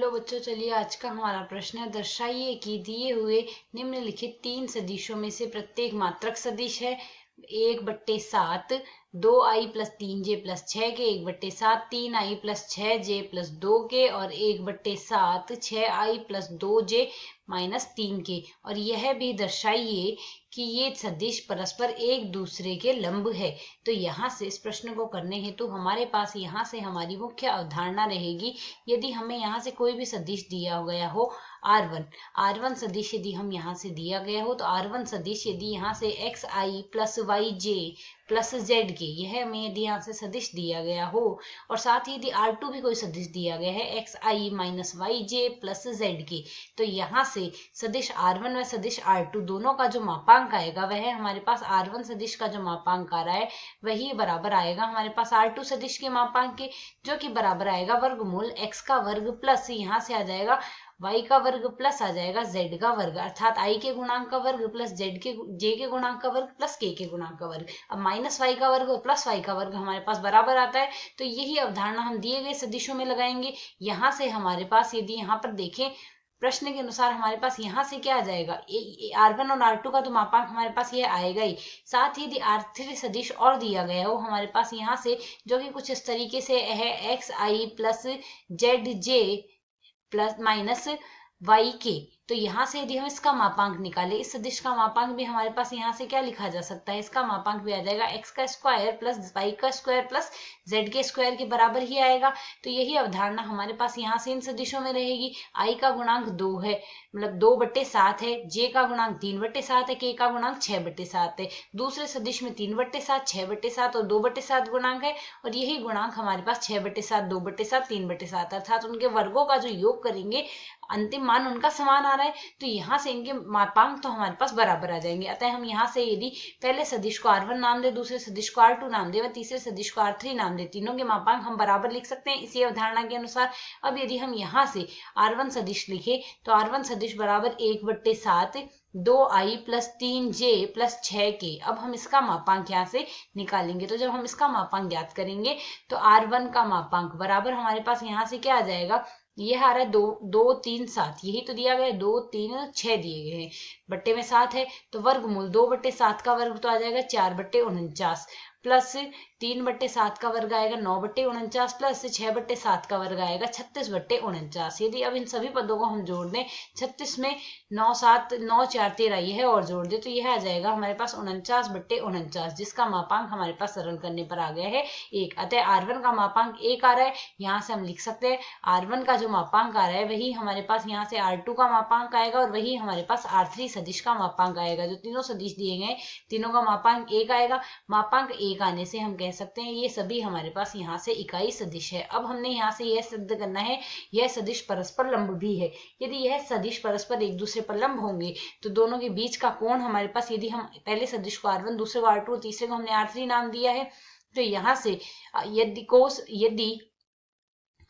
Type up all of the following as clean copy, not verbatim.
Hello बच्चों, चलिए आज का हमारा प्रश्न है। दर्शाइए कि दिए हुए निम्नलिखित तीन सदिशों में से प्रत्येक मात्रक सदिश है। 1/7 2i प्लस 3j प्लस 6 के, 1/7 3i प्लस 6j प्लस 2 के और 1/7 6i प्लस 2j माइनस 3 के। और यह भी दर्शाइए कि ये सदिश परस्पर एक दूसरे के लंब है। तो यहाँ से इस प्रश्न को करने हेतु हमारे पास यहाँ से हमारी मुख्य अवधारणा रहेगी। यदि हमें यहाँ से कोई भी सदिश दिया गया हो R1 सदिश यदि हम यहाँ से दिया गया हो, तो R1 सदिश यदि यहाँ से xi plus yj plus z के, यह हमें यदि यहाँ से सदिश दिया गया हो, और साथ ही यदि R2 भी कोई सदिश दिया गया है xi minus yj plus z के, तो यहाँ से सदिश R1 व सदिश R2 दोनों का जो मापांक आएगा वह हमारे पास R1 सदिश का जो मापांक आ रहा है वही बराबर आएगा हमारे पास R2 सदिश के मापांक के, जो कि बराबर आएगा वर्गमूल x का वर्ग प्लस यहाँ से आ जाएगा y का वर्ग प्लस आ जाएगा z का वर्ग, अर्थात i के गुणांक का वर्ग प्लस j के गुणांक का वर्ग प्लस k के गुणांक का वर्ग। अब माइनस y का वर्ग और प्लस y का वर्ग हमारे पास बराबर आता है। तो यही अवधारणा हम दिए गए सदिशों में लगाएंगे। यहाँ से हमारे पास यदि यहाँ पर देखें प्रश्न के अनुसार हमारे पास यहाँ से क्या आ जाएगा, R1 और R2 का तो मापांक हमारे पास ये आएगा ही, साथ ही यदि R3 सदिश और दिया गया हो हमारे पास यहाँ से, जो कि कुछ इस तरीके से है xi plus zj plus minus y के। तो यहाँ से यदि हम इसका मापांक निकालें, इस सदिश का मापांक भी हमारे पास यहाँ से क्या लिखा जा सकता है, इसका मापांक भी आ जाएगा x का स्क्वायर प्लस y का स्क्वायर प्लस z के स्क्वायर के बराबर ही आएगा। तो यही अवधारणा हमारे पास यहाँ से इन सदिशों में रहेगी। i का गुणांक 2 है, मतलब 2/7 है, j का गुणांक 3/7 है, k का गुणांक 6/7 है। दूसरे सदिश में 3/7 6/7 और 2/7 गुणांक है, और यही गुणांक हमारे पास 6/7 2/7 3/7, अर्थात उनके वर्गों का जो योग करेंगे अंतिम मान उनका समान आ रहा है। तो यहाँ से इनके मापांक तो हमारे पास बराबर आ जाएंगे। अतः हम यहाँ से यदि पहले सदिश को R1 नाम दे, दूसरे सदिश को R2 नाम दे व तीसरे सदिश को R3 नाम दे, तीनों के मापांक हम बराबर लिख सकते हैं इसी अवधारणा के अनुसार। अब यदि हम यहाँ से R1 सदिश लिखे तो R1 सदिश बराबर 1/7 2i प्लस 3j प्लस 6 के। अब हम इसका मापांक यहाँ से निकालेंगे। तो जब हम इसका मापांक ज्ञात करेंगे तो R1 का मापांक बराबर हमारे पास यहाँ से क्या आ जाएगा, यह आ रहा है 2 3 7, यही तो दिया गया है, 2 3 6 दिए गए हैं, बट्टे में 7 है, तो वर्गमूल 2/7 का वर्ग तो आ जाएगा 4/49 प्लस 3/7 का वर्ग आएगा 9/49 प्लस 6/7 का वर्ग आएगा 36/49। यदि अब इन सभी पदों को हम जोड़ दें, 36 में 9 7 9 4 13 यह और जोड़ दे तो यह आ जाएगा हमारे पास 49/49, जिसका मापांक हमारे पास सरल करने पर आ गया है 1। अतः R1 का मापांक 1 आ रहा है। यहाँ से हम लिख सकते हैं R1 का जो मापांक आ रहा है वही हमारे पास यहाँ से R2 का मापांक आएगा, और वही हमारे पास R3 सदिश का मापांक आएगा। जो तीनों सदिश दिए गए तीनों का मापांक 1 आएगा। मापांक 1 आने से हम कह सकते हैं ये सभी हमारे पास यहाँ से इकाई सदिश है। अब हमने यहाँ से यह सिद्ध करना है यह सदिश परस्पर लंब भी है। यदि यह सदिश परस्पर एक दूसरे पर लंब होंगे तो दोनों के बीच का कोण हमारे पास, यदि हम पहले सदिश को R1 दूसरे को R2 तीसरे को हमने R3 नाम दिया है, तो यहाँ से यदि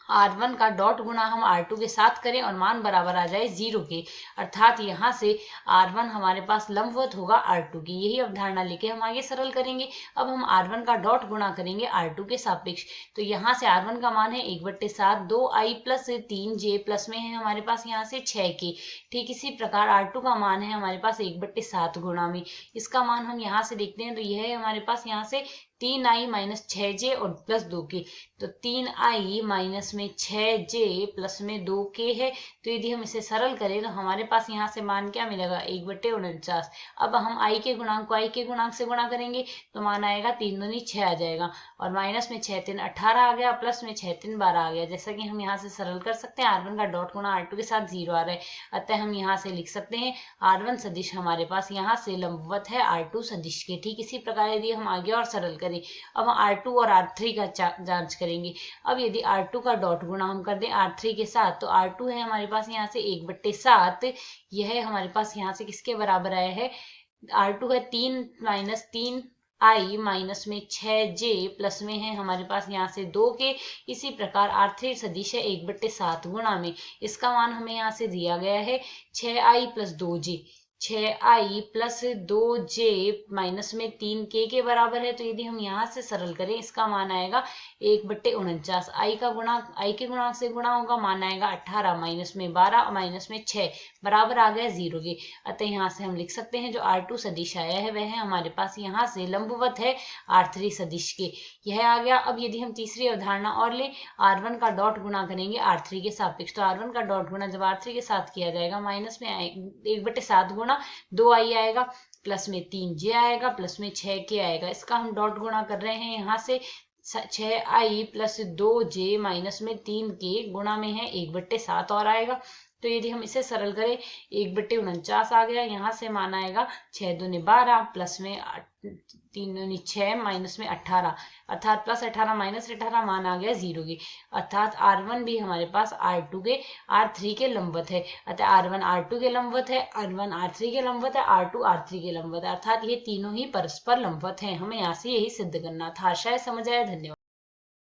R1 का डॉट गुणा हम R2 के साथ करें और मान बराबर आ जाए 0 के, अर्थात यहाँ से R1 हमारे पास लंबवत होगा R2 की। यही अवधारणा लेके हम आगे सरल करेंगे। अब हम R1 का डॉट गुणा करेंगे R2 के सापेक्ष। तो यहाँ से R1 का मान है 1/7 2i प्लस 3j प्लस में है हमारे पास यहाँ से 6 के। ठीक इसी प्रकार R2 का मान है हमारे पास 1/7 गुणा में, इसका मान हम यहाँ से देखते हैं तो यह है हमारे पास यहाँ से 3i माइनस 6j और प्लस 2 के। तो 3i माइनस में 6j प्लस में 2k है। तो यदि हम इसे सरल करें तो हमारे पास यहाँ से मान क्या मिलेगा 1/49। अब हम i के गुणांक को i के गुणांक से गुणा करेंगे तो मान आएगा 3 दूनी 6 आ जाएगा, और माइनस में 6 3 18 आ गया, प्लस में 6 3 12 आ गया। जैसा कि हम यहाँ से सरल कर सकते हैं, R1 का डॉट गुणा R2 के साथ 0 आ रहा है। अतः हम यहाँ से लिख सकते हैं R1 सदिश हमारे पास यहाँ से लंबवत है R2 सदिश के। ठीक इसी प्रकार यदि हम आगे और सरल करें, अब R2 और R3 का जांच करेंगे। अब यदि R2 का डॉट गुणा हम कर दें R3 के साथ, तो R2 है हमारे पास यहाँ से 1/7, यह हमारे पास यहाँ से किसके बराबर आया है, R2 है 3 माइनस 3i माइनस में 6j प्लस में है हमारे पास यहाँ से 2 के। इसी प्रकार R3 सदिश है 1/7 गुणा में, इसका मान हमें यहाँ से दिया गया है 6i plus 2j। 6i plus 2j minus में 3k के बराबर है। तो यदि हम यहाँ से सरल करें, इसका मान आएगा 1/49। i का गुणांक, i के गुणांक से गुणा होगा, मान आएगा 18 माइनस में 12 माइनस में 6 बराबर आ गया 0 के। अतः यहाँ से हम लिख सकते हैं जो R2 सदिश आया है वह हमारे पास यहाँ से लंबवत है R3 सदिश के। यह आ गया। अब यदि हम तीसरी अवधारणा और ले, R1 का डॉट गुणा करेंगे R3 के सापेक्ष। तो R1 का डॉट गुणा जब R3 के साथ किया जाएगा, माइनस में 1/7 गुणा 2i आएगा, प्लस में 3j आएगा, प्लस में 6k आएगा। इसका हम डॉट गुणा कर रहे हैं यहाँ से 6i प्लस 2j माइनस में 3k गुणा में है 1/7 और आएगा। तो यदि हम इसे सरल करें, 1/49 आ गया। यहाँ से मान आएगा 6 दूनी 12 प्लस में 3 दूनी 6 माइनस में 18, अर्थात प्लस 18 माइनस 18 मान आ गया 0 के। अर्थात R1 भी हमारे पास R3 के लंबवत है। अतः R1 R2 के लंबवत है, R1 R3 के लंबवत है, R2 R3 के लंबवत है। अर्थात ये तीनों ही परस्पर लंबवत हैं। हमें यहाँ से यही सिद्ध करना था। आशा है समझ आया। धन्यवाद।